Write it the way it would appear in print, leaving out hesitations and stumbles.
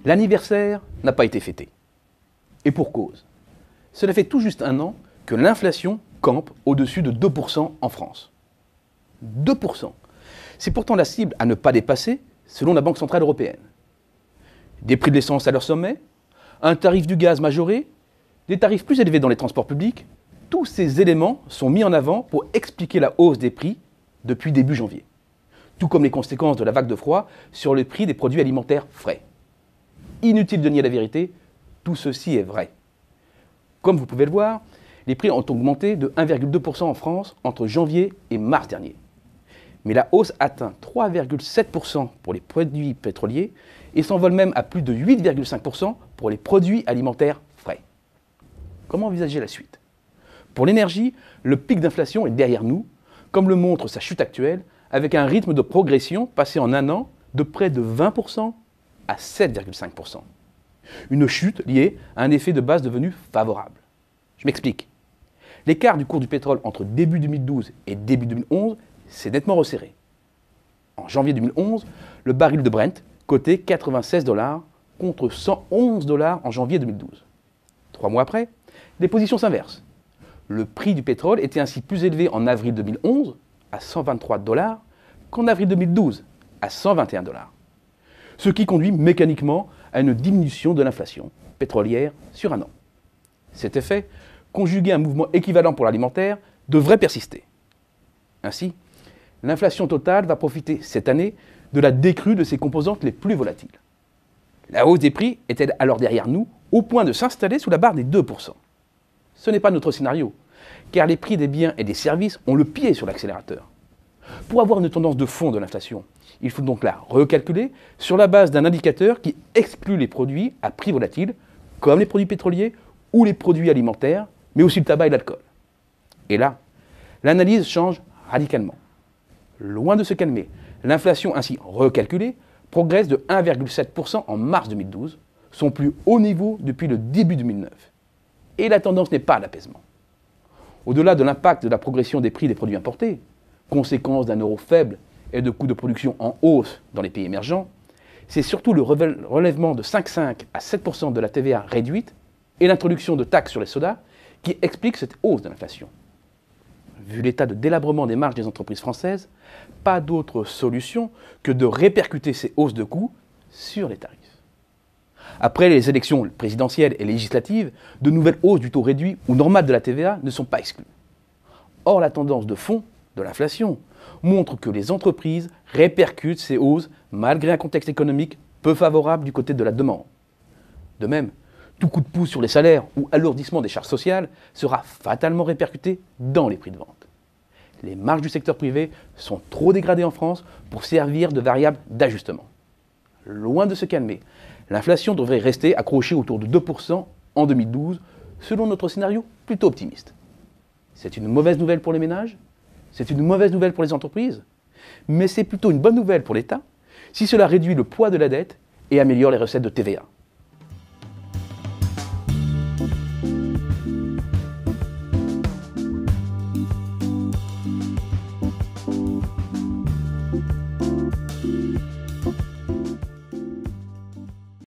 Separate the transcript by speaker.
Speaker 1: L'anniversaire n'a pas été fêté. Et pour cause. Cela fait tout juste un an que l'inflation campe au-dessus de 2% en France. 2%. C'est pourtant la cible à ne pas dépasser selon la Banque Centrale Européenne. Des prix de l'essence à leur sommet, un tarif du gaz majoré, des tarifs plus élevés dans les transports publics, tous ces éléments sont mis en avant pour expliquer la hausse des prix depuis début janvier. Tout comme les conséquences de la vague de froid sur le prix des produits alimentaires frais. Inutile de nier la vérité, tout ceci est vrai. Comme vous pouvez le voir, les prix ont augmenté de 1,2% en France entre janvier et mars dernier. Mais la hausse atteint 3,7% pour les produits pétroliers et s'envole même à plus de 8,5% pour les produits alimentaires frais. Comment envisager la suite? Pour l'énergie, le pic d'inflation est derrière nous, comme le montre sa chute actuelle, avec un rythme de progression passé en un an de près de 20% à 7,5%. Une chute liée à un effet de base devenu favorable. Je m'explique. L'écart du cours du pétrole entre début 2012 et début 2011 s'est nettement resserré. En janvier 2011, le baril de Brent cotait 96 $ contre 111 $ en janvier 2012. 3 mois après, les positions s'inversent. Le prix du pétrole était ainsi plus élevé en avril 2011 à 123 $ qu'en avril 2012 à 121 $. Ce qui conduit mécaniquement à une diminution de l'inflation pétrolière sur un an. Cet effet, conjugué à un mouvement équivalent pour l'alimentaire, devrait persister. Ainsi, l'inflation totale va profiter cette année de la décrue de ses composantes les plus volatiles. La hausse des prix est-elle alors derrière nous, au point de s'installer sous la barre des 2%? Ce n'est pas notre scénario, car les prix des biens et des services ont le pied sur l'accélérateur. Pour avoir une tendance de fond de l'inflation, il faut donc la recalculer sur la base d'un indicateur qui exclut les produits à prix volatile, comme les produits pétroliers ou les produits alimentaires, mais aussi le tabac et l'alcool. Et là, l'analyse change radicalement. Loin de se calmer, l'inflation ainsi recalculée progresse de 1,7% en mars 2012, son plus haut niveau depuis le début 2009. Et la tendance n'est pas à l'apaisement. Au-delà de l'impact de la progression des prix des produits importés, conséquence d'un euro faible et de coûts de production en hausse dans les pays émergents, c'est surtout le relèvement de 5,5 à 7% de la TVA réduite et l'introduction de taxes sur les sodas qui expliquent cette hausse de l'inflation. Vu l'état de délabrement des marges des entreprises françaises, pas d'autre solution que de répercuter ces hausses de coûts sur les tarifs. Après les élections présidentielles et législatives, de nouvelles hausses du taux réduit ou normal de la TVA ne sont pas exclues. Or, la tendance de fond de l'inflation montre que les entreprises répercutent ces hausses malgré un contexte économique peu favorable du côté de la demande. De même, tout coup de pouce sur les salaires ou alourdissement des charges sociales sera fatalement répercuté dans les prix de vente. Les marges du secteur privé sont trop dégradées en France pour servir de variable d'ajustement. Loin de se calmer, l'inflation devrait rester accrochée autour de 2% en 2012, selon notre scénario plutôt optimiste. C'est une mauvaise nouvelle pour les ménages, c'est une mauvaise nouvelle pour les entreprises, mais c'est plutôt une bonne nouvelle pour l'État si cela réduit le poids de la dette et améliore les recettes de TVA.